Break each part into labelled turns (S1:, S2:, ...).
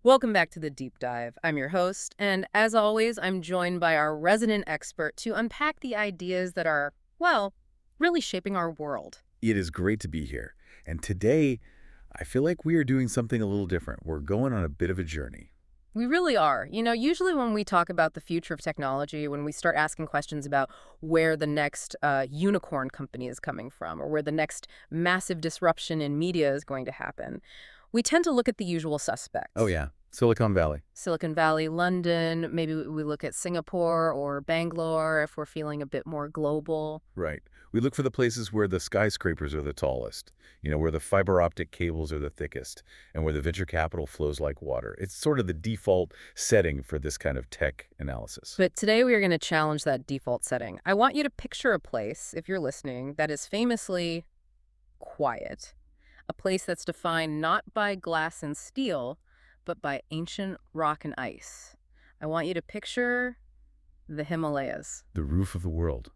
S1: Welcome back to the Deep Dive. I'm your host, and as always, I'm joined by our resident expert to unpack the ideas that are, well, really shaping our world.
S2: It is great to be here. And today, I feel like we are doing something a little different. We're going on a bit of a journey.
S1: We really are. Usually when we talk about the future of technology, when we start asking questions about where the next unicorn company is coming from or where the next massive disruption in media is going to happen, we tend to look at the usual
S2: Oh,
S1: suspects.
S2: yeah. Silicon Valley.
S1: Silicon Valley, London, maybe we look at Singapore or Bangalore if we're feeling a bit more global.
S2: Right. We look for the places where the skyscrapers are the tallest, where the fiber optic cables are the thickest, and where the venture capital flows like water. It's sort of the default setting for this kind of tech analysis.
S1: But today we are going to challenge that default setting. I want you to picture a place, if you're listening, that is famously quiet. A place that's defined not by glass and steel, but by ancient rock and ice. I want you to picture the Himalayas.
S2: The roof of the world.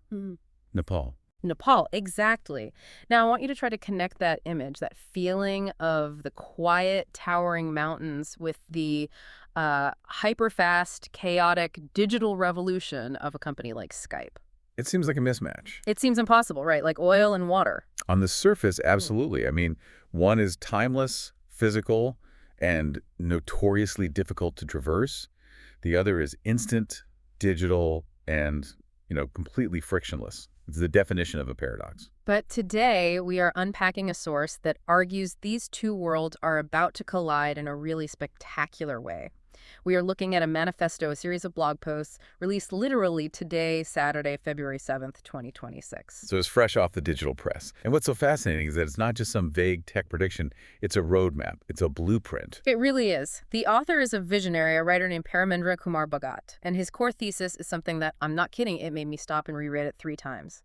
S2: Nepal.
S1: Nepal, exactly. Now, I want you to try to connect that image, that feeling of the quiet, towering mountains with the hyper-fast, chaotic digital revolution of a company like Skype.
S2: It seems like a mismatch.
S1: It seems impossible, right? Like oil and water.
S2: On the surface, absolutely. I mean, one is timeless, physical, and notoriously difficult to traverse. The other is instant, digital, and, completely frictionless. It's the definition of a paradox.
S1: But today, we are unpacking a source that argues these two worlds are about to collide in a really spectacular way. We are looking at a manifesto, a series of blog posts released literally today, Saturday, February 7th, 2026.
S2: So it's fresh off the digital press. And what's so fascinating is that it's not just some vague tech prediction. It's a roadmap. It's a blueprint.
S1: It really is. The author is a visionary, a writer named Paramendra Kumar Bhagat, and his core thesis is something that, I'm not kidding, it made me stop and reread it 3 times.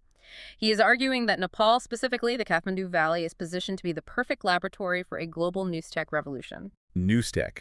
S1: He is arguing that Nepal, specifically the Kathmandu Valley, is positioned to be the perfect laboratory for a global Newstech revolution.
S2: Newstech.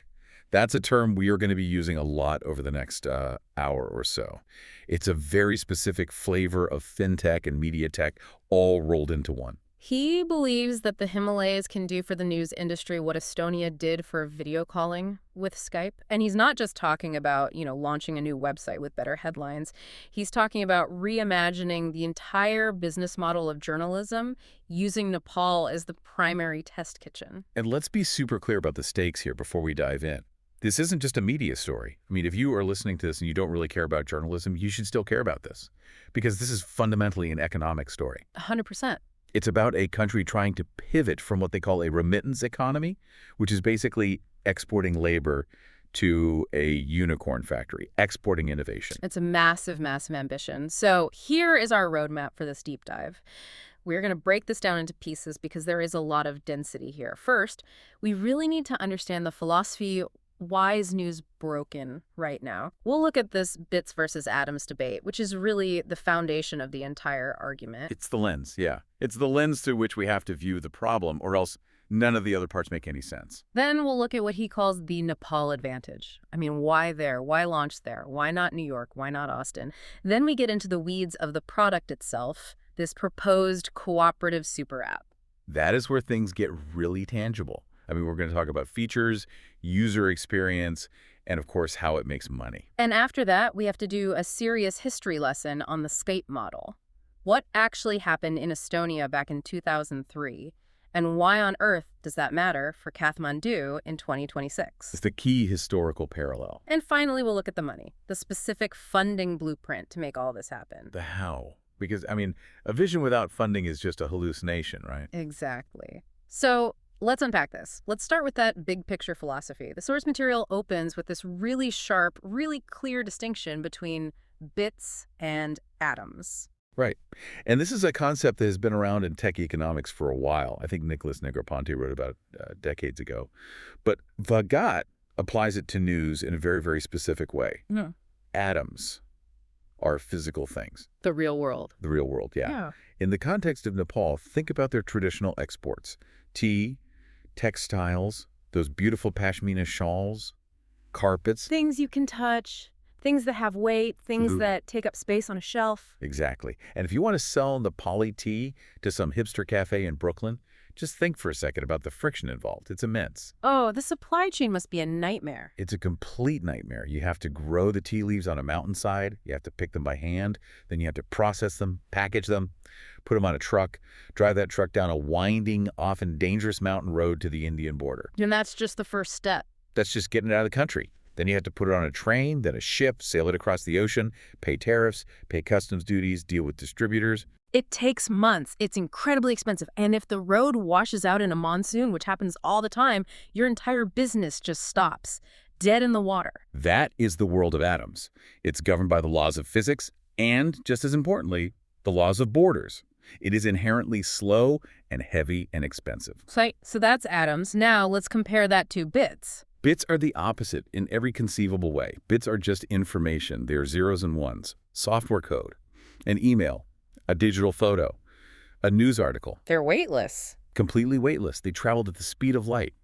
S2: That's a term we are going to be using a lot over the next hour or so. It's a very specific flavor of fintech and media tech all rolled into one.
S1: He believes that the Himalayas can do for the news industry what Estonia did for video calling with Skype. And he's not just talking about, launching a new website with better headlines. He's talking about reimagining the entire business model of journalism using Nepal as the primary test kitchen.
S2: And let's be super clear about the stakes here before we dive in. This isn't just a media story. I mean, if you are listening to this and you don't really care about journalism, you should still care about this, because this is fundamentally an economic story.
S1: 100%.
S2: It's about a country trying to pivot from what they call a remittance economy, which is basically exporting labor, to a unicorn factory, exporting innovation.
S1: It's a massive, massive ambition. So here is our roadmap for this deep dive. We're going to break this down into pieces because there is a lot of density here. First, we really need to understand the philosophy. Why is news broken right now? We'll look at this bits versus atoms debate, which is really the foundation of the entire argument.
S2: It's the lens, yeah. It's the lens through which we have to view the problem, or else none of the other parts make any sense.
S1: Then we'll look at what he calls the Nepal advantage. I mean, why there? Why launch there? Why not New York? Why not Austin? Then we get into the weeds of the product itself, this proposed cooperative super app.
S2: That is where things get really tangible. I mean, we're going to talk about features, user experience, and of course, how it makes money.
S1: And after that, we have to do a serious history lesson on the Skype model. What actually happened in Estonia back in 2003? And why on earth does that matter for Kathmandu in 2026?
S2: It's the key historical parallel.
S1: And finally, we'll look at the money, the specific funding blueprint to make all this happen.
S2: The how. Because, I mean, a vision without funding is just a hallucination, right?
S1: Exactly. So let's unpack this. Let's start with that big picture philosophy. The source material opens with this really sharp, really clear distinction between bits and atoms.
S2: Right. And this is a concept that has been around in tech economics for a while. I think Nicholas Negroponte wrote about it decades ago. But Bhagat applies it to news in a very, very specific way.
S1: Yeah.
S2: Atoms are physical things.
S1: The real world.
S2: The real world, yeah. In the context of Nepal, think about their traditional exports. Tea, textiles, those beautiful pashmina shawls, carpets.
S1: Things you can touch, things that have weight, things that take up space on a shelf.
S2: Exactly. And if you want to sell Nepali tea to some hipster cafe in Brooklyn, Just think for a second about the friction involved. It's immense.
S1: Oh, the supply chain must be a nightmare.
S2: It's a complete nightmare. You have to grow the tea leaves on a mountainside. You have to pick them by hand. Then you have to process them, package them, put them on a truck, drive that truck down a winding, often dangerous mountain road to the Indian border.
S1: And that's just the first step.
S2: That's just getting it out of the country. Then you have to put it on a train, then a ship, sail it across the ocean, pay tariffs, pay customs duties, deal with distributors.
S1: It takes months. It's incredibly expensive. And if the road washes out in a monsoon, which happens all the time, your entire business just stops, dead in the water.
S2: That is the world of atoms. It's governed by the laws of physics and, just as importantly, the laws of borders. It is inherently slow and heavy and expensive.
S1: So that's atoms. Now let's compare that to bits.
S2: Bits are the opposite in every conceivable way. Bits are just information. They're zeros and ones, software code, an email, a digital photo, a news article.
S1: They're weightless.
S2: Completely weightless. They traveled at the speed of light.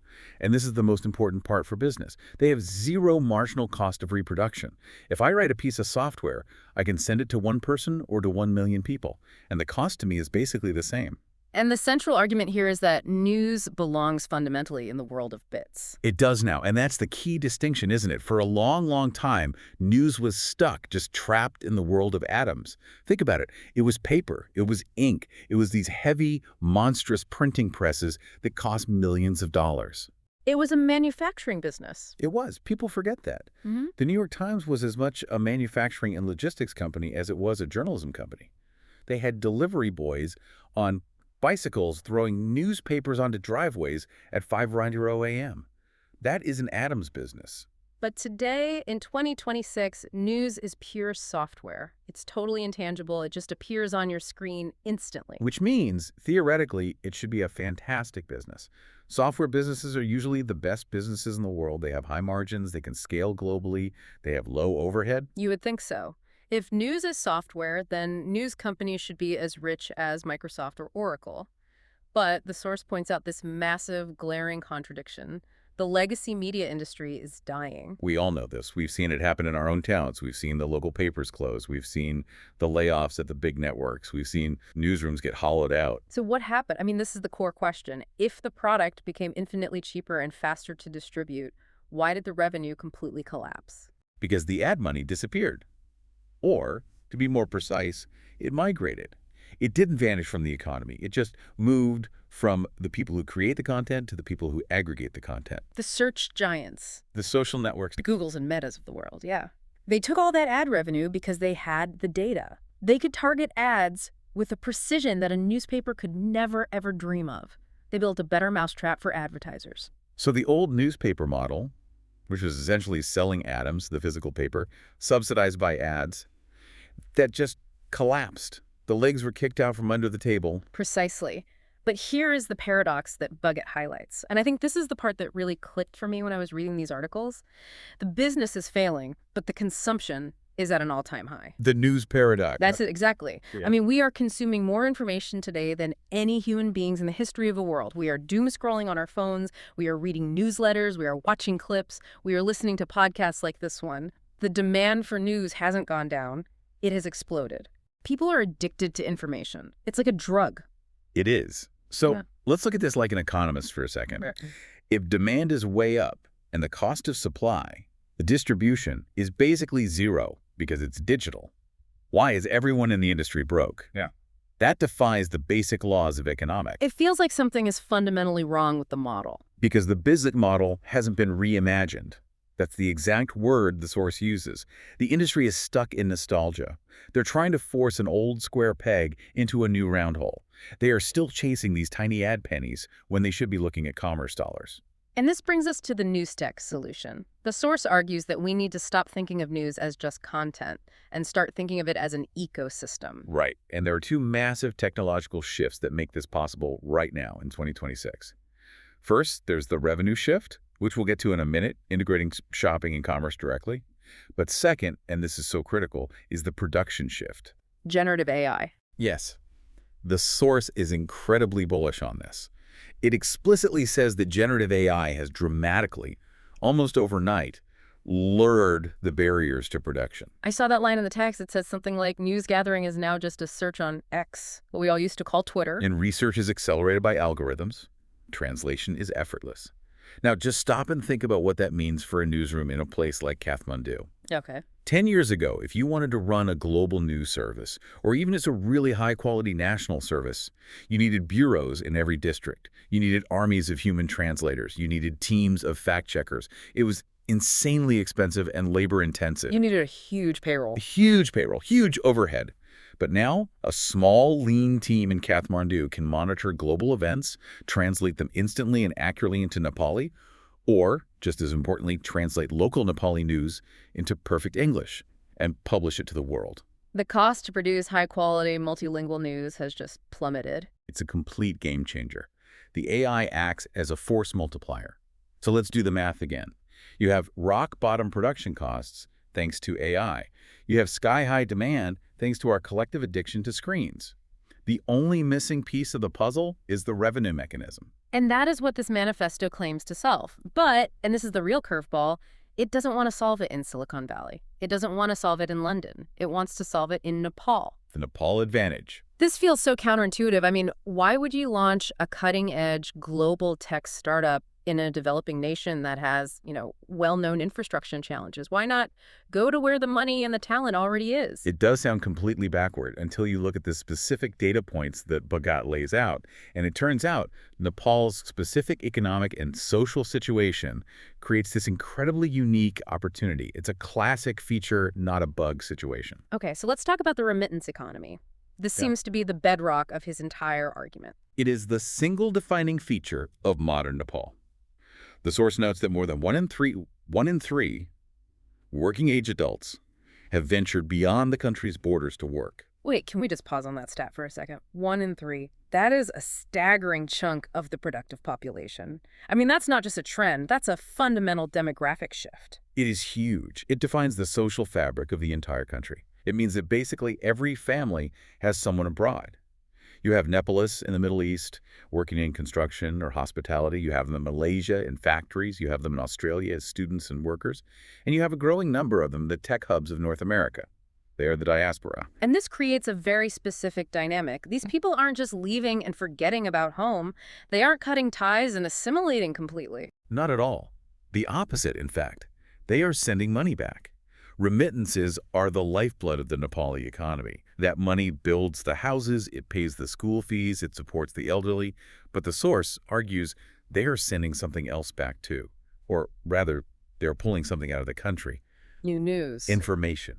S2: And this is the most important part for business. They have zero marginal cost of reproduction. If I write a piece of software, I can send it to one person or to 1 million people. And the cost to me is basically the same.
S1: And the central argument here is that news belongs fundamentally in the world of bits.
S2: It does now, and that's the key distinction, isn't it? For a long, long time, news was stuck, just trapped in the world of atoms. Think about it. It was paper. It was ink. It was these heavy, monstrous printing presses that cost millions of dollars.
S1: It was a manufacturing business.
S2: It was. People forget that. The New York Times was as much a manufacturing and logistics company as it was a journalism company. They had delivery boys on bicycles throwing newspapers onto driveways at 5:90 a.m. That is an atoms business.
S1: But today, in 2026, news is pure software. It's totally intangible. It just appears on your screen instantly.
S2: Which means, theoretically, it should be a fantastic business. Software businesses are usually the best businesses in the world. They have high margins, they can scale globally, they have low overhead.
S1: You would think so. If news is software, then news companies should be as rich as Microsoft or Oracle. But the source points out this massive, glaring contradiction. The legacy media industry is dying.
S2: We all know this. We've seen it happen in our own towns. We've seen the local papers close. We've seen the layoffs at the big networks. We've seen newsrooms get hollowed out.
S1: So what happened? I mean, this is the core question. If the product became infinitely cheaper and faster to distribute, why did the revenue completely collapse?
S2: Because the ad money disappeared. Or, to be more precise, it migrated. It didn't vanish from the economy. It just moved from the people who create the content to the people who aggregate the content.
S1: The search giants.
S2: The social networks.
S1: The Googles and Metas of the world, yeah. They took all that ad revenue because they had the data. They could target ads with a precision that a newspaper could never, ever dream of. They built a better mousetrap for advertisers.
S2: So the old newspaper model, which was essentially selling atoms, the physical paper, subsidized by ads, that just collapsed. The legs were kicked out from under the table.
S1: Precisely. But here is the paradox that Buggett highlights. And I think this is the part that really clicked for me when I was reading these articles. The business is failing, but the consumption is at an all-time high.
S2: The news paradox.
S1: That's it, exactly. Yeah. I mean, we are consuming more information today than any human beings in the history of the world. We are doom scrolling on our phones. We are reading newsletters. We are watching clips. We are listening to podcasts like this one. The demand for news hasn't gone down. It has exploded. People are addicted to information. It's like a drug.
S2: It is. So let's look at this like an economist for a second. If demand is way up and the cost of supply, the distribution, is basically zero because it's digital, why is everyone in the industry broke? That defies the basic laws of economics.
S1: It feels like something is fundamentally wrong with the model.
S2: Because the business model hasn't been reimagined. That's the exact word the source uses. The industry is stuck in nostalgia. They're trying to force an old square peg into a new round hole. They are still chasing these tiny ad pennies when they should be looking at commerce dollars.
S1: And this brings us to the Newstech solution. The source argues that we need to stop thinking of news as just content and start thinking of it as an ecosystem.
S2: Right. And there are two massive technological shifts that make this possible right now in 2026. First, there's the revenue shift, which we'll get to in a minute, integrating shopping and commerce directly. But second, and this is so critical, is the production shift.
S1: Generative AI.
S2: Yes. The source is incredibly bullish on this. It explicitly says that generative AI has dramatically, almost overnight, lowered the barriers to production.
S1: I saw that line in the text. It says something like, news gathering is now just a search on X, what we all used to call Twitter.
S2: And research is accelerated by algorithms. Translation is effortless. Now, just stop and think about what that means for a newsroom in a place like Kathmandu.
S1: Okay.
S2: 10 years ago, if you wanted to run a global news service, or even as a really high-quality national service, you needed bureaus in every district. You needed armies of human translators. You needed teams of fact-checkers. It was insanely expensive and labor-intensive.
S1: You needed a huge payroll.
S2: A huge payroll, huge overhead. But now, a small, lean team in Kathmandu can monitor global events, translate them instantly and accurately into Nepali, or, just as importantly, translate local Nepali news into perfect English and publish it to the world.
S1: The cost to produce high-quality, multilingual news has just plummeted.
S2: It's a complete game changer. The AI acts as a force multiplier. So let's do the math again. You have rock-bottom production costs thanks to AI. You have sky-high demand thanks to our collective addiction to screens. The only missing piece of the puzzle is the revenue mechanism.
S1: And that is what this manifesto claims to solve. But, and this is the real curveball, it doesn't want to solve it in Silicon Valley. It doesn't want to solve it in London. It wants to solve it in Nepal.
S2: The Nepal advantage.
S1: This feels so counterintuitive. I mean, why would you launch a cutting-edge global tech startup in a developing nation that has, well-known infrastructure challenges? Why not go to where the money and the talent already is?
S2: It does sound completely backward until you look at the specific data points that Bhagat lays out. And it turns out Nepal's specific economic and social situation creates this incredibly unique opportunity. It's a classic feature, not a bug situation.
S1: Okay, so let's talk about the remittance economy. This seems to be the bedrock of his entire argument.
S2: It is the single defining feature of modern Nepal. The source notes that more than one in three working-age adults have ventured beyond the country's borders to work.
S1: Wait, can we just pause on that stat for a second? 1 in 3. That is a staggering chunk of the productive population. I mean, that's not just a trend. That's a fundamental demographic shift.
S2: It is huge. It defines the social fabric of the entire country. It means that basically every family has someone abroad. You have Nepalese in the Middle East working in construction or hospitality. You have them in Malaysia in factories. You have them in Australia as students and workers. And you have a growing number of them, the tech hubs of North America. They are the diaspora.
S1: And this creates a very specific dynamic. These people aren't just leaving and forgetting about home. They aren't cutting ties and assimilating completely.
S2: Not at all. The opposite, in fact. They are sending money back. Remittances are the lifeblood of the Nepali economy. That money builds the houses, it pays the school fees, it supports the elderly. But the source argues they are sending something else back too. Or rather, they're pulling something out of the country.
S1: New news.
S2: Information.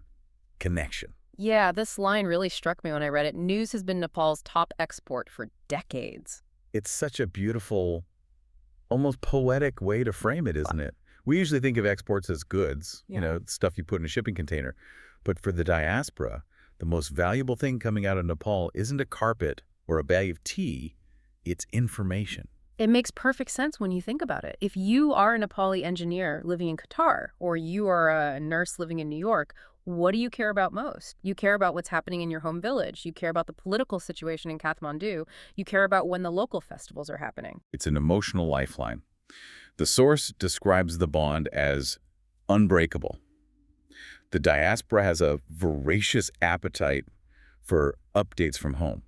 S2: Connection.
S1: Yeah, this line really struck me when I read it. News has been Nepal's top export for decades.
S2: It's such a beautiful, almost poetic way to frame it, isn't it? We usually think of exports as goods, stuff you put in a shipping container. But for the diaspora, the most valuable thing coming out of Nepal isn't a carpet or a bag of tea, it's information.
S1: It makes perfect sense when you think about it. If you are a Nepali engineer living in Qatar, or you are a nurse living in New York, what do you care about most? You care about what's happening in your home village. You care about the political situation in Kathmandu. You care about when the local festivals are happening.
S2: It's an emotional lifeline. The source describes the bond as unbreakable. The diaspora has a voracious appetite for updates from home.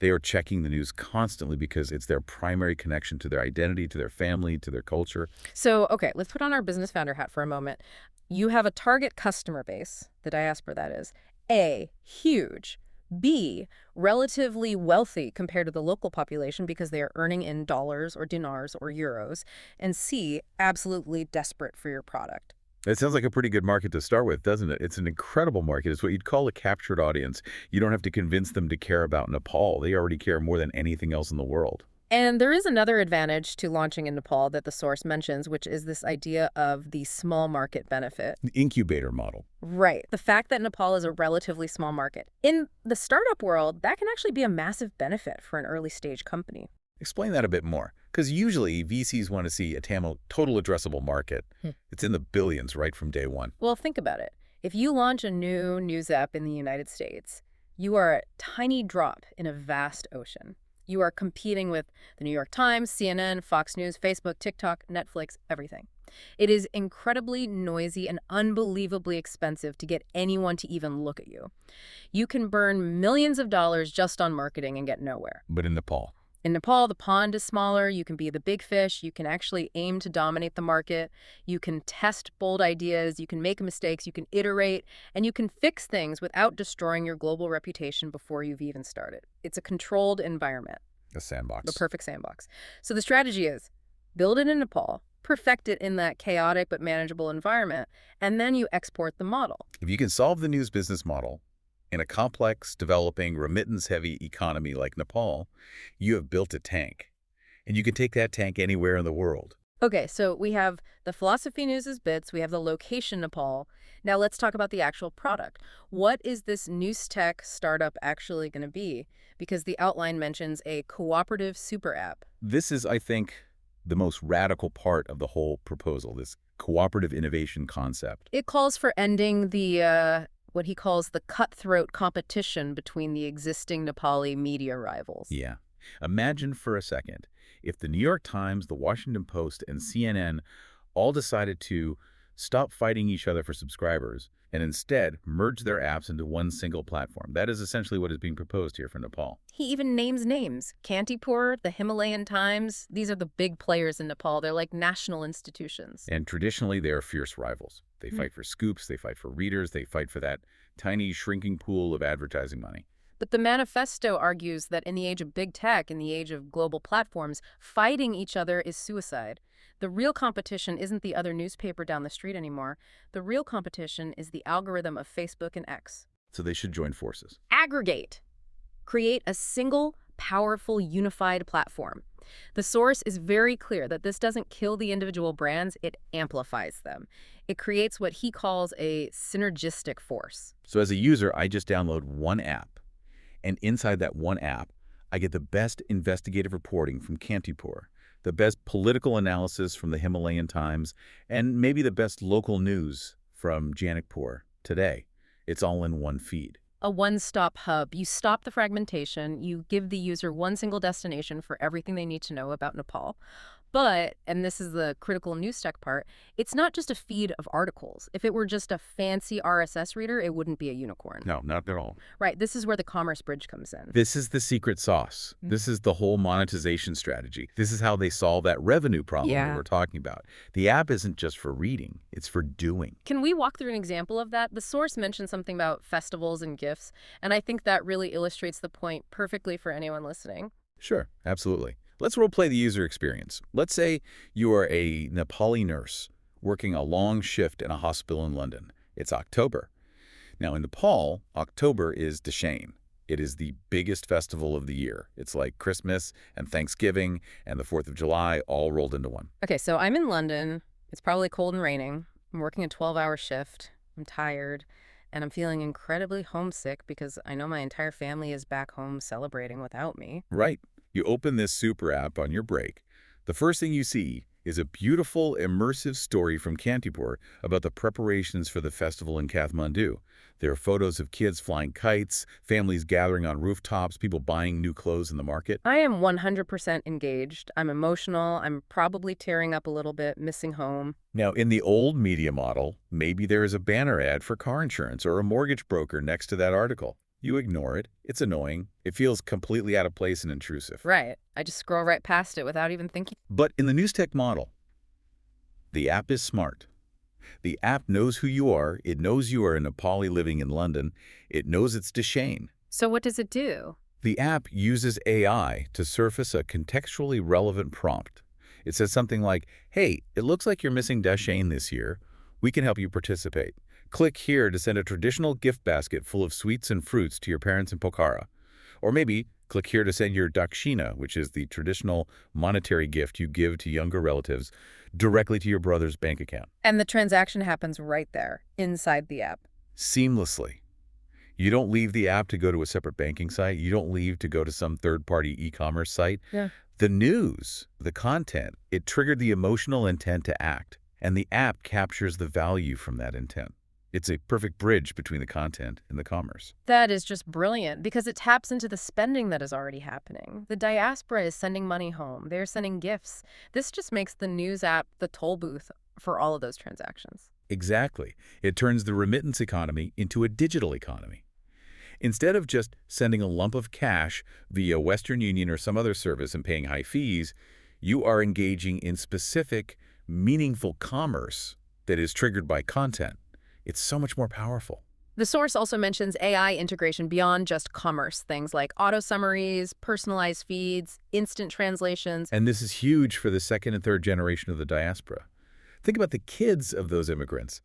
S2: They are checking the news constantly because it's their primary connection to their identity, to their family, to their culture.
S1: So, okay, let's put on our business founder hat for a moment. You have a target customer base, the diaspora that is, A, huge, B, relatively wealthy compared to the local population because they are earning in dollars or dinars or euros, and C, absolutely desperate for your product.
S2: It sounds like a pretty good market to start with, doesn't it? It's an incredible market. It's what you'd call a captured audience. You don't have to convince them to care about Nepal. They already care more than anything else in the world.
S1: And there is another advantage to launching in Nepal that the source mentions, which is this idea of the small market benefit.
S2: The incubator model.
S1: Right. The fact that Nepal is a relatively small market. In the startup world, that can actually be a massive benefit for an early stage company.
S2: Explain that a bit more. Because usually VCs want to see a total addressable market. It's in the billions right from day one.
S1: Well, think about it. If you launch a new news app in the United States, you are a tiny drop in a vast ocean. You are competing with the New York Times, CNN, Fox News, Facebook, TikTok, Netflix, everything. It is incredibly noisy and unbelievably expensive to get anyone to even look at you. You can burn millions of dollars just on marketing and get nowhere.
S2: But in Nepal,
S1: In Nepal, the pond is smaller. You can be the big fish. You can actually aim to dominate the market. You can test bold ideas. You can make mistakes. You can iterate. And you can fix things without destroying your global reputation before you've even started. It's a controlled environment,
S2: a sandbox.
S1: the perfect sandbox. So the strategy is build it in Nepal, perfect it in that chaotic but manageable environment, and then you export the model.
S2: If you can solve the news business model in a complex, developing, remittance-heavy economy like Nepal, you have built a tank. And you can take that tank anywhere in the world.
S1: Okay, so we have the philosophy news as bits, we have the location Nepal. Now let's talk about the actual product. What is this Newstech startup actually going to be? Because the outline mentions a cooperative super app.
S2: This is, I think, the most radical part of the whole proposal, this cooperative innovation concept.
S1: It calls for ending the what he calls the cutthroat competition between the existing Nepali media rivals.
S2: Yeah. Imagine for a second if the New York Times, the Washington Post, and CNN all decided to stop fighting each other for subscribers and instead merge their apps into one single platform. That is essentially what is being proposed here for Nepal.
S1: He even names names. Kantipur, the Himalayan Times, these are the big players in Nepal. They're like national institutions.
S2: And traditionally, they are fierce rivals. They fight for scoops, they fight for readers, they fight for that tiny, shrinking pool of advertising money.
S1: But the manifesto argues that in the age of big tech, in the age of global platforms, fighting each other is suicide. The real competition isn't the other newspaper down the street anymore. The real competition is the algorithm of Facebook and X.
S2: So they should join forces.
S1: Aggregate. Create a single, powerful, unified platform. The source is very clear that this doesn't kill the individual brands, it amplifies them. It creates what he calls a synergistic force.
S2: So as a user, I just download one app. And inside that one app, I get the best investigative reporting from Kantipur, the best political analysis from the Himalayan Times, and maybe the best local news from Janakpur today. It's all in one feed.
S1: A one-stop hub. You stop the fragmentation. You give the user one single destination for everything they need to know about Nepal. But, and this is the critical Newstech part, it's not just a feed of articles. If it were just a fancy RSS reader, it wouldn't be a unicorn.
S2: No, not at all.
S1: Right. This is where the commerce bridge comes in.
S2: This is the secret sauce. This is the whole monetization strategy. This is how they solve that revenue problem that we're talking about. The app isn't just for reading, it's for doing.
S1: Can we walk through an example of that? The source mentioned something about festivals and gifts, and I think that really illustrates the point perfectly for anyone listening.
S2: Sure, absolutely. Let's role-play the user experience. Let's say you are a Nepali nurse working a long shift in a hospital in London. It's October. Now in Nepal, October is Dashain. It is the biggest festival of the year. It's like Christmas and Thanksgiving and the 4th of July all rolled into one.
S1: Okay, so I'm in London. It's probably cold and raining. I'm working a 12-hour shift. I'm tired, and I'm feeling incredibly homesick because I know my entire family is back home celebrating without me.
S2: Right. You open this super app on your break. The first thing you see is a beautiful, immersive story from Kantipur about the preparations for the festival in Kathmandu. There are photos of kids flying kites, families gathering on rooftops, people buying new clothes in the market.
S1: I am 100% engaged. I'm emotional. I'm probably tearing up a little bit, missing home.
S2: Now, in the old media model, maybe there is a banner ad for car insurance or a mortgage broker next to that article. You ignore it. It's annoying. It feels completely out of place and intrusive.
S1: Right. I just scroll right past it without even thinking.
S2: But in the Newstech model, the app is smart. The app knows who you are. It knows you are a Nepali living in London. It knows it's Dashain.
S1: So what does it do?
S2: The app uses AI to surface a contextually relevant prompt. It says something like, hey, it looks like you're missing Dashain this year. We can help you participate. Click here to send a traditional gift basket full of sweets and fruits to your parents in Pokhara. Or maybe click here to send your dakshina, which is the traditional monetary gift you give to younger relatives, directly to your brother's bank account.
S1: And the transaction happens right there, inside the app.
S2: Seamlessly. You don't leave the app to go to a separate banking site. You don't leave to go to some third-party e-commerce site.
S1: Yeah.
S2: The news, the content, it triggered the emotional intent to act, and the app captures the value from that intent. It's a perfect bridge between the content and the commerce.
S1: That is just brilliant because it taps into the spending that is already happening. The diaspora is sending money home. They're sending gifts. This just makes the news app the toll booth for all of those transactions.
S2: Exactly. It turns the remittance economy into a digital economy. Instead of just sending a lump of cash via Western Union or some other service and paying high fees, you are engaging in specific, meaningful commerce that is triggered by content. It's so much more powerful.
S1: The source also mentions AI integration beyond just commerce, things like auto summaries, personalized feeds, instant translations.
S2: And this is huge for the second and third generation of the diaspora. Think about the kids of those immigrants.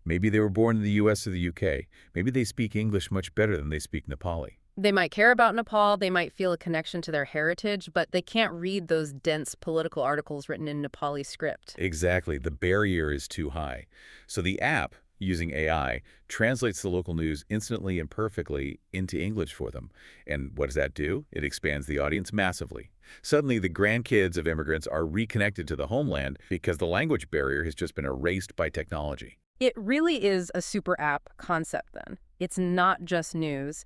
S2: Maybe they were born in the US or the UK. Maybe they speak English much better than they speak Nepali.
S1: They might care about Nepal, they might feel a connection to their heritage, but they can't read those dense political articles written in Nepali script.
S2: Exactly. The barrier is too high. So the app, using AI, translates the local news instantly and perfectly into English for them. And what does that do? It expands the audience massively. Suddenly, the grandkids of immigrants are reconnected to the homeland because the language barrier has just been erased by technology.
S1: It really is a super app concept then. It's not just news.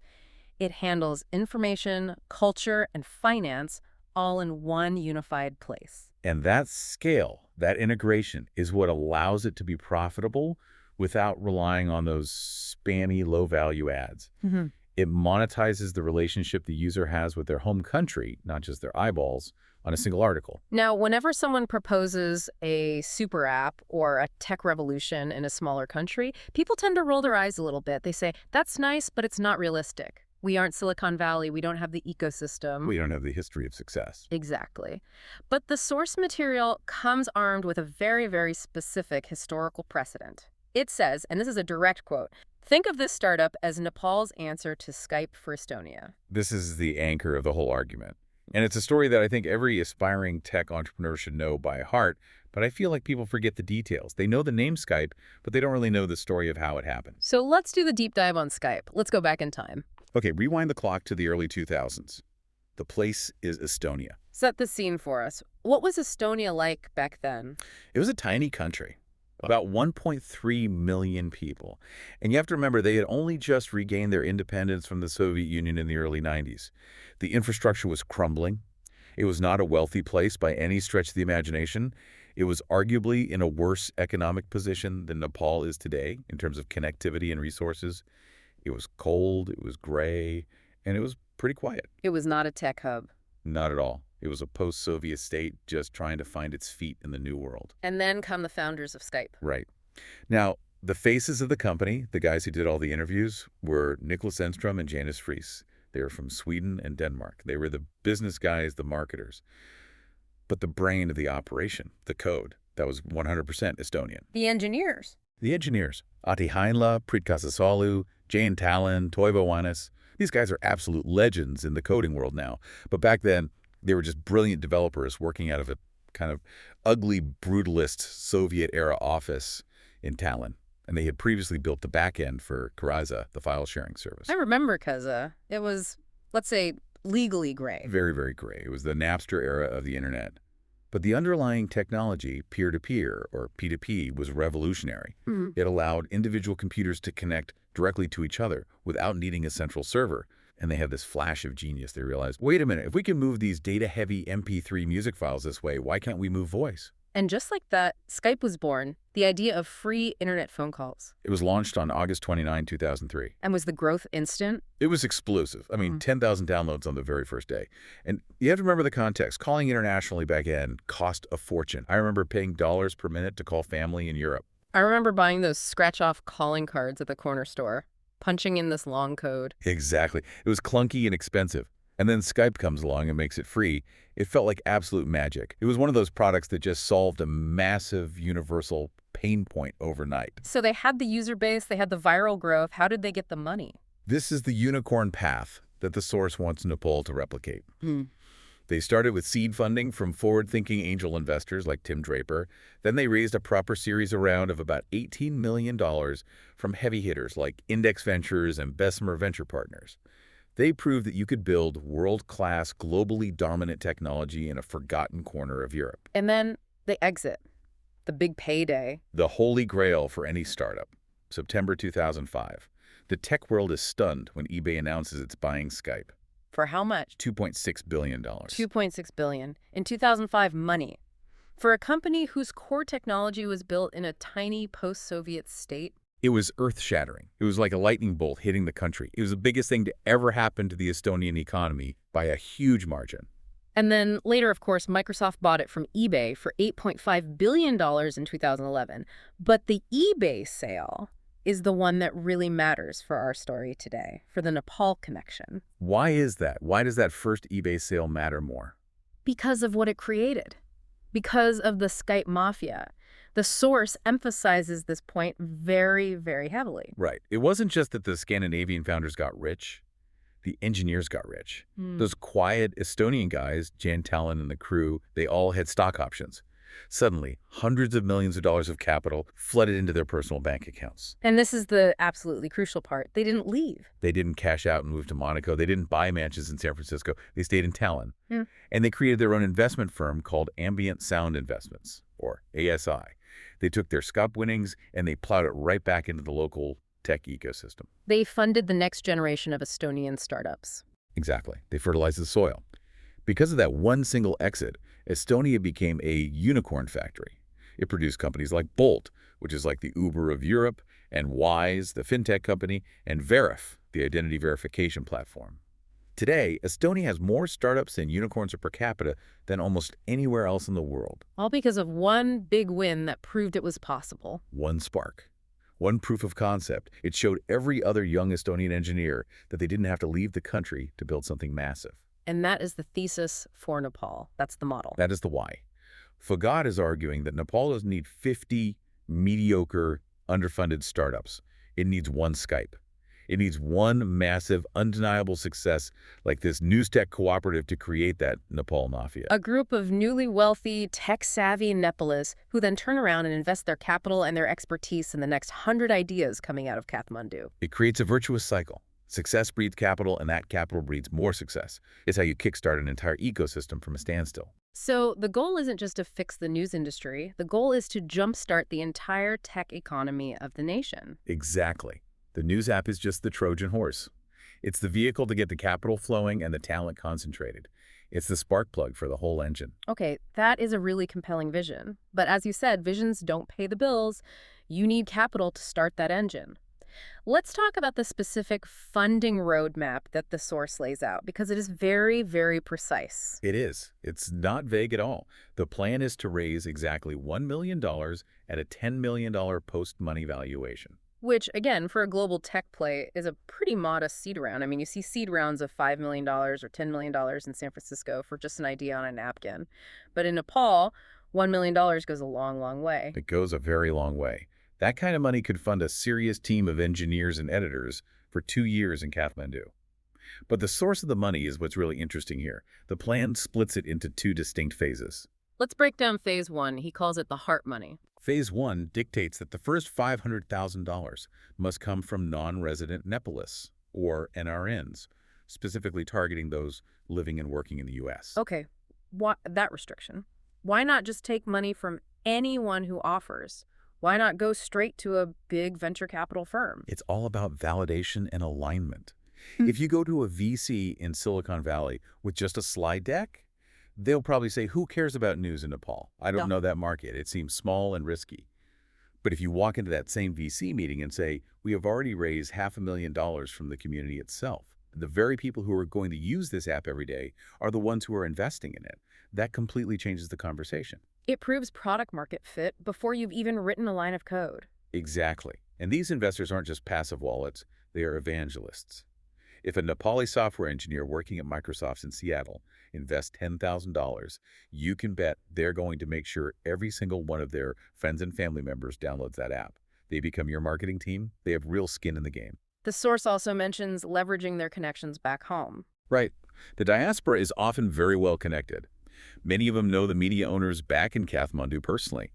S1: It handles information, culture, and finance all in one unified place.
S2: And that scale, that integration, is what allows it to be profitable without relying on those spammy, low-value ads.
S1: Mm-hmm.
S2: It monetizes the relationship the user has with their home country, not just their eyeballs, on a single article.
S1: Now, whenever someone proposes a super app or a tech revolution in a smaller country, people tend to roll their eyes a little bit. They say, that's nice, but it's not realistic. We aren't Silicon Valley. We don't have the ecosystem.
S2: We don't have the history of success.
S1: Exactly. But the source material comes armed with a very, very specific historical precedent. It says, and this is a direct quote, think of this startup as Nepal's answer to Skype for Estonia.
S2: This is the anchor of the whole argument. And it's a story that I think every aspiring tech entrepreneur should know by heart, but I feel like people forget the details. They know the name Skype, but they don't really know the story of how it happened.
S1: So let's do the deep dive on Skype. Let's go back in time.
S2: Okay, rewind the clock to the early 2000s. The place is Estonia.
S1: Set the scene for us. What was Estonia like back then?
S2: It was a tiny country, about 1.3 million people. And you have to remember, they had only just regained their independence from the Soviet Union in the early 90s. The infrastructure was crumbling. It was not a wealthy place by any stretch of the imagination. It was arguably in a worse economic position than Nepal is today in terms of connectivity and resources. It was cold, it was gray, and it was pretty quiet.
S1: It was not a tech hub.
S2: Not at all. It was a post-Soviet state just trying to find its feet in the new world.
S1: And then come the founders of Skype.
S2: Right. Now, the faces of the company, the guys who did all the interviews, were Nicholas Enstrom and Janice Fries. They were from Sweden and Denmark. They were the business guys, the marketers. But the brain of the operation, the code, that was 100% Estonian.
S1: The engineers.
S2: The engineers, Ati Heinla, Preet Kasasalu, Jane Talon, Toivo Wanis. These guys are absolute legends in the coding world now. But back then, they were just brilliant developers working out of a kind of ugly, brutalist Soviet-era office in Tallinn. And they had previously built the back end for Karaza, the file-sharing service.
S1: I remember Kaza. It was, let's say, legally gray.
S2: Very, very gray. It was the Napster era of the internet. But the underlying technology, peer-to-peer, or P2P, was revolutionary.
S1: Mm-hmm.
S2: It allowed individual computers to connect directly to each other without needing a central server. And they had this flash of genius. They realized, wait a minute, if we can move these data-heavy MP3 music files this way, why can't we move voice?
S1: And just like that, Skype was born, the idea of free internet phone calls.
S2: It was launched on August 29, 2003.
S1: And was the growth instant?
S2: It was explosive. I mean, 10,000 downloads on the very first day. And you have to remember the context. Calling internationally back then cost a fortune. I remember paying dollars per minute to call family in Europe.
S1: I remember buying those scratch-off calling cards at the corner store, punching in this long code.
S2: Exactly. It was clunky and expensive. And then Skype comes along and makes it free. It felt like absolute magic. It was one of those products that just solved a massive universal pain point overnight.
S1: So they had the user base, they had the viral growth. How did they get the money?
S2: This is the unicorn path that the source wants Nepal to replicate.
S1: Hmm.
S2: They started with seed funding from forward-thinking angel investors like Tim Draper. Then they raised a proper series round of about $18 million from heavy hitters like Index Ventures and Bessemer Venture Partners. They proved that you could build world-class, globally dominant technology in a forgotten corner of Europe.
S1: And then they exit. The big payday.
S2: The holy grail for any startup. September 2005. The tech world is stunned when eBay announces it's buying Skype.
S1: For how much?
S2: $2.6 billion.
S1: 2.6 billion in 2005 money. For a company whose core technology was built in a tiny post-Soviet state.
S2: It was earth-shattering. It was like a lightning bolt hitting the country. It was the biggest thing to ever happen to the Estonian economy by a huge margin.
S1: And then later, of course, Microsoft bought it from eBay for $8.5 billion in 2011. But the eBay sale is the one that really matters for our story today, for the Nepal connection.
S2: Why is that? Why does that first eBay sale matter more?
S1: Because of what it created. Because of the Skype mafia. The source emphasizes this point very, very heavily.
S2: Right. It wasn't just that the Scandinavian founders got rich. The engineers got rich. Those quiet Estonian guys, Jan Talon and the crew, they all had stock options. Suddenly, hundreds of millions of dollars of capital flooded into their personal bank accounts.
S1: And this is the absolutely crucial part. They didn't leave.
S2: They didn't cash out and move to Monaco. They didn't buy mansions in San Francisco. They stayed in Talon. And they created their own investment firm called Ambient Sound Investments, or ASI. They took their Skype winnings and they plowed it right back into the local tech ecosystem.
S1: They funded the next generation of Estonian startups.
S2: Exactly. They fertilized the soil. Because of that one single exit, Estonia became a unicorn factory. It produced companies like Bolt, which is like the Uber of Europe, and Wise, the fintech company, and Verif, the identity verification platform. Today, Estonia has more startups and unicorns per capita than almost anywhere else in the world.
S1: All because of one big win that proved it was possible.
S2: One spark. One proof of concept. It showed every other young Estonian engineer that they didn't have to leave the country to build something massive.
S1: And that is the thesis for Nepal. That's the model.
S2: That is the why. Fogad is arguing that Nepal doesn't need 50 mediocre, underfunded startups. It needs one Skype. It needs one massive, undeniable success like this Newstech cooperative to create that Nepal mafia.
S1: A group of newly wealthy, tech-savvy Nepalese who then turn around and invest their capital and their expertise in the next 100 ideas coming out of Kathmandu.
S2: It creates a virtuous cycle. Success breeds capital, and that capital breeds more success. It's how you kickstart an entire ecosystem from a standstill.
S1: So the goal isn't just to fix the news industry. The goal is to jumpstart the entire tech economy of the nation.
S2: Exactly. The news app is just the Trojan horse. It's the vehicle to get the capital flowing and the talent concentrated. It's the spark plug for the whole engine.
S1: Okay, that is a really compelling vision. But as you said, visions don't pay the bills. You need capital to start that engine. Let's talk about the specific funding roadmap that the source lays out, because it is very, very precise.
S2: It is. It's not vague at all. The plan is to raise exactly $1 million at a $10 million post-money valuation.
S1: Which, again, for a global tech play, is a pretty modest seed round. I mean, you see seed rounds of $5 million or $10 million in San Francisco for just an idea on a napkin. But in Nepal, $1 million goes a long, long way.
S2: It goes a very long way. That kind of money could fund a serious team of engineers and editors for 2 years in Kathmandu. But the source of the money is what's really interesting here. The plan splits it into 2 distinct phases.
S1: Let's break down phase 1. He calls it the heart money.
S2: Phase 1 dictates that the first $500,000 must come from non-resident Nepalese, or NRNs, specifically targeting those living and working in the U.S.
S1: Okay, that restriction? Why not just take money from anyone who offers? Why not go straight to a big venture capital firm?
S2: It's all about validation and alignment. If you go to a VC in Silicon Valley with just a slide deck, they'll probably say, who cares about news in Nepal? I don't know that market. It seems small and risky. But if you walk into that same VC meeting and say, we have already raised $500,000 from the community itself, the very people who are going to use this app every day are the ones who are investing in it. That completely changes the conversation.
S1: It proves product market fit before you've even written a line of code.
S2: Exactly. And these investors aren't just passive wallets, they are evangelists. If a Nepali software engineer working at Microsoft in Seattle invests $10,000, you can bet they're going to make sure every single one of their friends and family members downloads that app. They become your marketing team. They have real skin in the game.
S1: The source also mentions leveraging their connections back home.
S2: Right. The diaspora is often very well connected. Many of them know the media owners back in Kathmandu personally.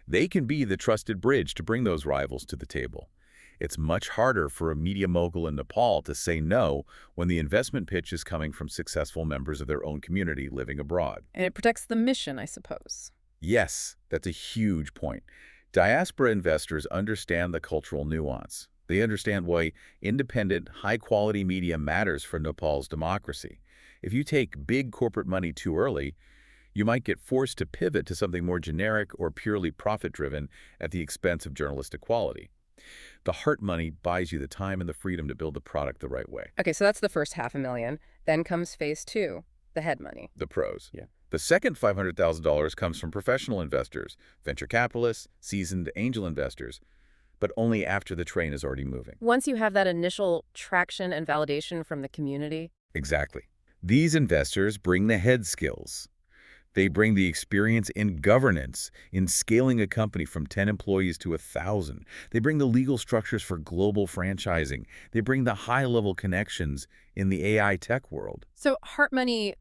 S2: They can be the trusted bridge to bring those rivals to the table. It's much harder for a media mogul in Nepal to say no when the investment pitch is coming from successful members of their own community living abroad.
S1: And it protects the mission, I suppose.
S2: Yes, that's a huge point. Diaspora investors understand the cultural nuance. They understand why independent, high-quality media matters for Nepal's democracy. If you take big corporate money too early, you might get forced to pivot to something more generic or purely profit-driven at the expense of journalistic quality. The heart money buys you the time and the freedom to build the product the right way.
S1: Okay, so that's the first $500,000. Then comes phase two, the head money.
S2: The pros. Yeah. The second $500,000 comes from professional investors, venture capitalists, seasoned angel investors, but only after the train is already moving.
S1: Once you have that initial traction and validation from the community.
S2: Exactly. These investors bring the head skills. They bring the experience in governance, in scaling a company from 10 employees to 1,000. They bring the legal structures for global franchising. They bring the high-level connections in the AI tech world.
S1: So heart money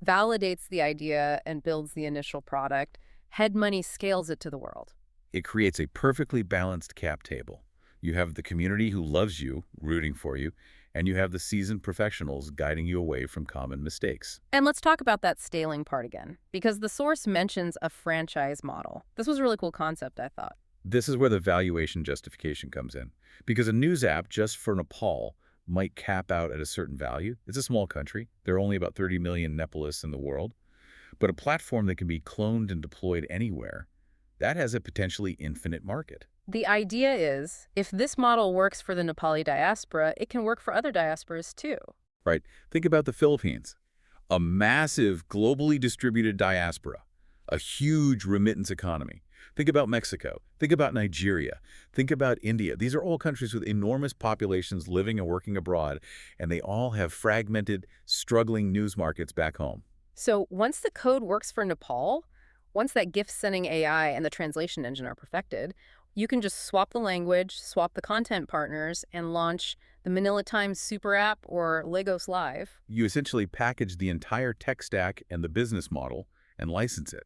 S1: validates the idea and builds the initial product. Head money scales it to the world.
S2: It creates a perfectly balanced cap table. You have the community who loves you, rooting for you, and you have the seasoned professionals guiding you away from common mistakes.
S1: And let's talk about that scaling part again, because the source mentions a franchise model. This was a really cool concept, I thought.
S2: This is where the valuation justification comes in. Because a news app just for Nepal might cap out at a certain value. It's a small country. There are only about 30 million Nepalists in the world. But a platform that can be cloned and deployed anywhere, that has a potentially infinite market.
S1: The idea is, if this model works for the Nepali diaspora, it can work for other diasporas too.
S2: Right. Think about the Philippines. A massive, globally distributed diaspora. A huge remittance economy. Think about Mexico. Think about Nigeria. Think about India. These are all countries with enormous populations living and working abroad, and they all have fragmented, struggling news markets back home.
S1: So once the code works for Nepal, once that gift-sending AI and the translation engine are perfected, you can just swap the language, swap the content partners, and launch the Manila Times Super App or Lagos Live.
S2: You essentially package the entire tech stack and the business model and license it.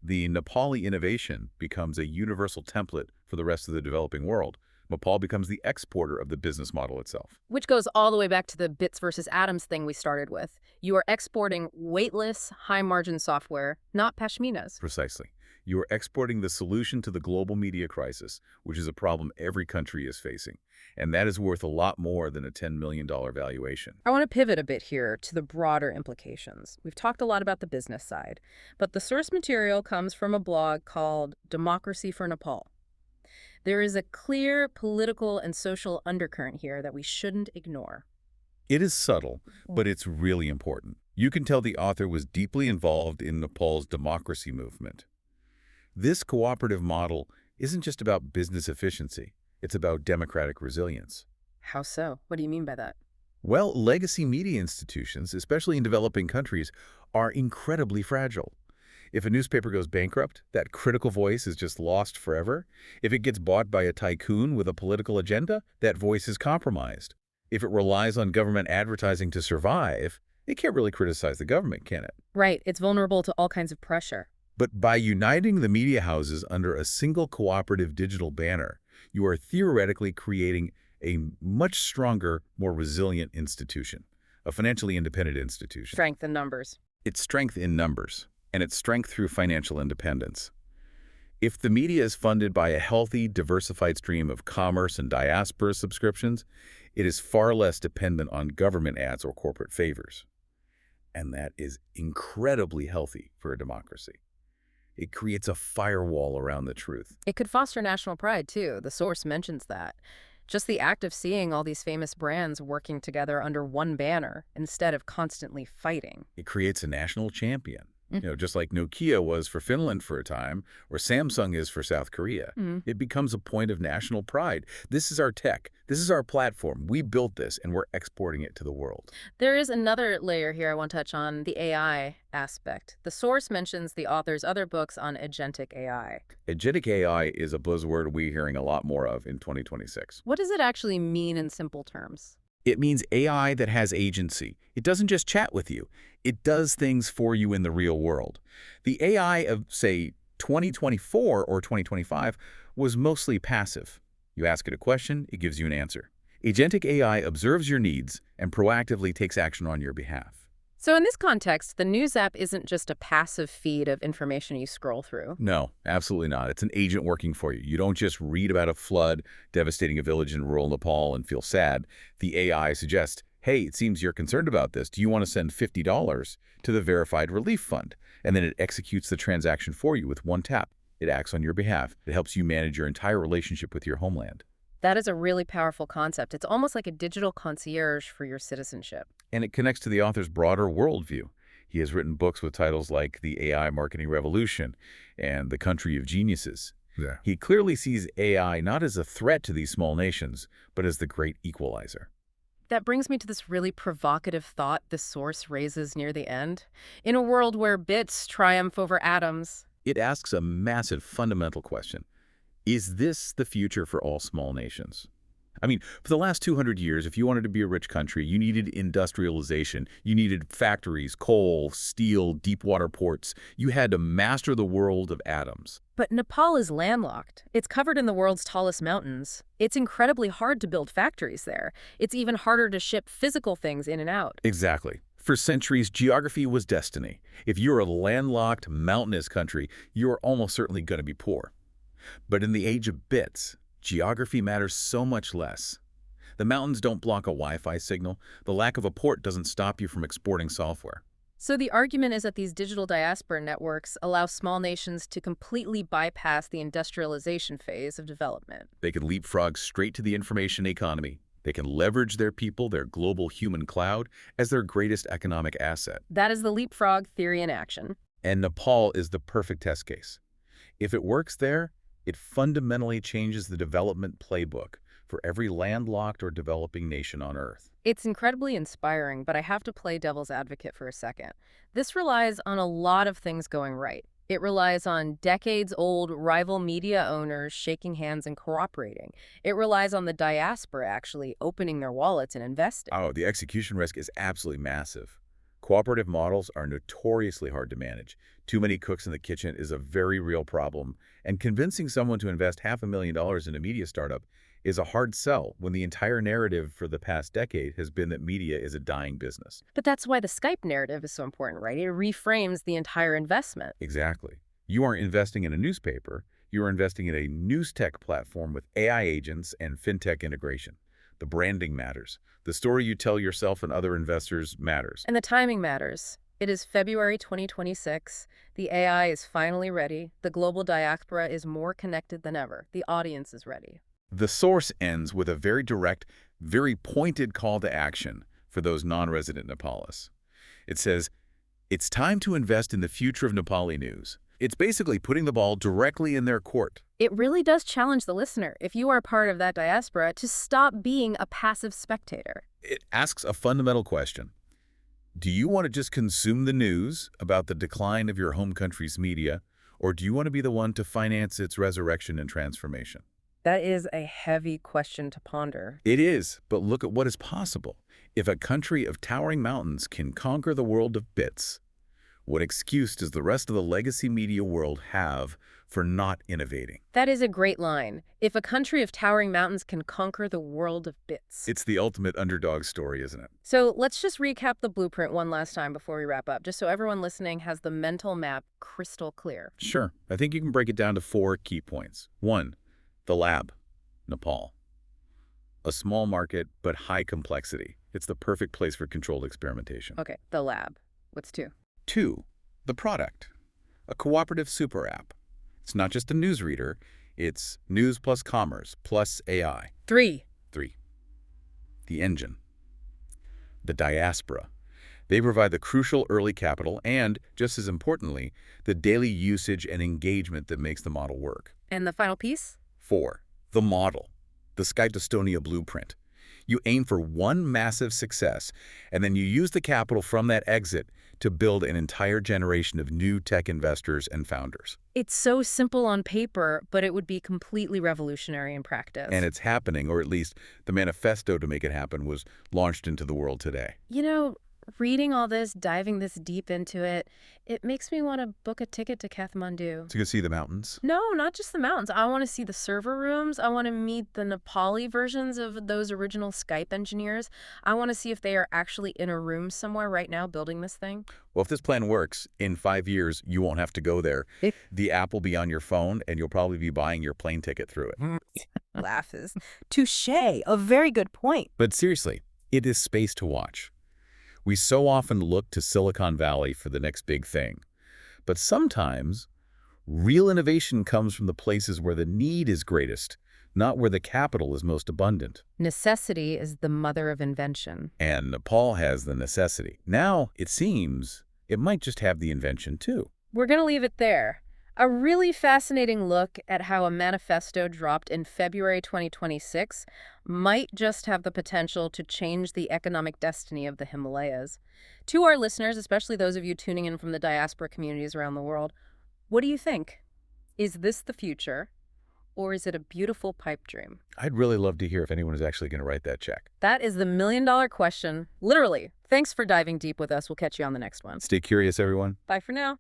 S2: The Nepali innovation becomes a universal template for the rest of the developing world. Nepal becomes the exporter of the business model itself.
S1: Which goes all the way back to the bits versus atoms thing we started with. You are exporting weightless, high-margin software, not pashminas.
S2: Precisely. You are exporting the solution to the global media crisis, which is a problem every country is facing. And that is worth a lot more than a $10 million valuation.
S1: I want to pivot a bit here to the broader implications. We've talked a lot about the business side, but the source material comes from a blog called Democracy for Nepal. There is a clear political and social undercurrent here that we shouldn't ignore.
S2: It is subtle, but it's really important. You can tell the author was deeply involved in Nepal's democracy movement. This cooperative model isn't just about business efficiency. It's about democratic resilience.
S1: How so? What do you mean by that?
S2: Well, legacy media institutions, especially in developing countries, are incredibly fragile. If a newspaper goes bankrupt, that critical voice is just lost forever. If it gets bought by a tycoon with a political agenda, that voice is compromised. If it relies on government advertising to survive, it can't really criticize the government, can it?
S1: Right. It's vulnerable to all kinds of pressure.
S2: But by uniting the media houses under a single cooperative digital banner, you are theoretically creating a much stronger, more resilient institution, a financially independent institution.
S1: Strength in numbers.
S2: It's strength in numbers, and it's strength through financial independence. If the media is funded by a healthy, diversified stream of commerce and diaspora subscriptions, it is far less dependent on government ads or corporate favors. And that is incredibly healthy for a democracy. It creates a firewall around the truth.
S1: It could foster national pride, too. The source mentions that. Just the act of seeing all these famous brands working together under one banner instead of constantly fighting.
S2: It creates a national champion. Just like Nokia was for Finland for a time, or Samsung is for South Korea. It becomes a point of national pride. This is our tech. This is our platform. We built this, and we're exporting it to the world.
S1: There is another layer here I want to touch on, the AI aspect. The source mentions the author's other books on agentic AI.
S2: Agentic AI is a buzzword we're hearing a lot more of in 2026.
S1: What does it actually mean in simple terms?
S2: It means AI that has agency. It doesn't just chat with you. It does things for you in the real world. The AI of, say, 2024 or 2025 was mostly passive. You ask it a question, it gives you an answer. Agentic AI observes your needs and proactively takes action on your behalf.
S1: So in this context, the news app isn't just a passive feed of information you scroll through.
S2: No, absolutely not. It's an agent working for you. You don't just read about a flood devastating a village in rural Nepal and feel sad. The AI suggests, hey, it seems you're concerned about this. Do you want to send $50 to the verified relief fund? And then it executes the transaction for you with one tap. It acts on your behalf. It helps you manage your entire relationship with your homeland.
S1: That is a really powerful concept. It's almost like a digital concierge for your citizenship.
S2: And it connects to the author's broader worldview. He has written books with titles like The AI Marketing Revolution and The Country of Geniuses.
S3: Yeah.
S2: He clearly sees AI not as a threat to these small nations, but as the great equalizer.
S1: That brings me to this really provocative thought the source raises near the end. In a world where bits triumph over atoms.
S2: It asks a massive fundamental question. Is this the future for all small nations? I mean, for the last 200 years, if you wanted to be a rich country, you needed industrialization. You needed factories, coal, steel, deep water ports. You had to master the world of atoms.
S1: But Nepal is landlocked. It's covered in the world's tallest mountains. It's incredibly hard to build factories there. It's even harder to ship physical things in and out.
S2: Exactly. For centuries, geography was destiny. If you're a landlocked, mountainous country, you're almost certainly going to be poor. But in the age of bits, geography matters so much less. The mountains don't block a Wi-Fi signal. The lack of a port doesn't stop you from exporting software.
S1: So the argument is that these digital diaspora networks allow small nations to completely bypass the industrialization phase of development.
S2: They can leapfrog straight to the information economy. They can leverage their people, their global human cloud, as their greatest economic asset.
S1: That is the leapfrog theory in action.
S2: And Nepal is the perfect test case. If it works there, it fundamentally changes the development playbook for every landlocked or developing nation on Earth.
S1: It's incredibly inspiring, but I have to play devil's advocate for a second. This relies on a lot of things going right. It relies on decades-old rival media owners shaking hands and cooperating. It relies on the diaspora actually opening their wallets and investing.
S2: Oh, the execution risk is absolutely massive. Cooperative models are notoriously hard to manage. Too many cooks in the kitchen is a very real problem, and convincing someone to invest $500,000 in a media startup is a hard sell when the entire narrative for the past decade has been that media is a dying business.
S1: But that's why the Skype narrative is so important, right? It reframes the entire investment.
S2: Exactly. You aren't investing in a newspaper. You are investing in a Newstech platform with AI agents and fintech integration. The branding matters. The story you tell yourself and other investors matters.
S1: And the timing matters. It is February 2026. The AI is finally ready. The global diaspora is more connected than ever. The audience is ready.
S2: The source ends with a very direct, very pointed call to action for those non-resident Nepalis. It says, it's time to invest in the future of Nepali news. It's basically putting the ball directly in their court.
S1: It really does challenge the listener, if you are part of that diaspora, to stop being a passive spectator.
S2: It asks a fundamental question. Do you want to just consume the news about the decline of your home country's media, or do you want to be the one to finance its resurrection and transformation?
S1: That is a heavy question to ponder.
S2: It is, but look at what is possible. If a country of towering mountains can conquer the world of bits, what excuse does the rest of the legacy media world have for not innovating?
S1: That is a great line. If a country of towering mountains can conquer the world of bits.
S2: It's the ultimate underdog story, isn't it?
S1: So let's just recap the blueprint one last time before we wrap up, just so everyone listening has the mental map crystal clear.
S2: Sure. I think you can break it down to 4 key points. 1, the lab, Nepal. A small market, but high complexity. It's the perfect place for controlled experimentation.
S1: Okay, the lab. What's 2?
S2: 2, the product, a cooperative super app. It's not just a newsreader, it's news plus commerce plus AI.
S1: 3.
S2: 3, the engine, the diaspora. They provide the crucial early capital and, just as importantly, the daily usage and engagement that makes the model work.
S1: And the final piece?
S2: 4, the model, the Skype Estonia blueprint. You aim for one massive success, and then you use the capital from that exit to build an entire generation of new tech investors and founders.
S1: It's so simple on paper, but it would be completely revolutionary in practice.
S2: And it's happening, or at least the manifesto to make it happen was launched into the world today.
S1: You know, Reading all this, diving this deep into it, it makes me want to book a ticket to Kathmandu.
S2: So you can see the mountains.
S1: No, not just the mountains. I want to see the server rooms. I want to meet the Nepali versions of those original Skype engineers. I want to see if they are actually in a room somewhere right now building this thing.
S2: Well, if this plan works, in 5 years, you won't have to go there. The app will be on your phone, and you'll probably be buying your plane ticket through it.
S1: Laugh is touche. A very good point.
S2: But seriously, it is space to watch. We so often look to Silicon Valley for the next big thing. But sometimes, real innovation comes from the places where the need is greatest, not where the capital is most abundant.
S1: Necessity is the mother of invention.
S2: And Nepal has the necessity. Now, it seems, it might just have the invention too.
S1: We're going to leave it there. A really fascinating look at how a manifesto dropped in February 2026 might just have the potential to change the economic destiny of the Himalayas. To our listeners, especially those of you tuning in from the diaspora communities around the world, what do you think? Is this the future, or is it a beautiful pipe dream?
S2: I'd really love to hear if anyone is actually going to write that check.
S1: That is the million-dollar question. Literally. Thanks for diving deep with us. We'll catch you on the next one.
S2: Stay curious, everyone.
S1: Bye for now.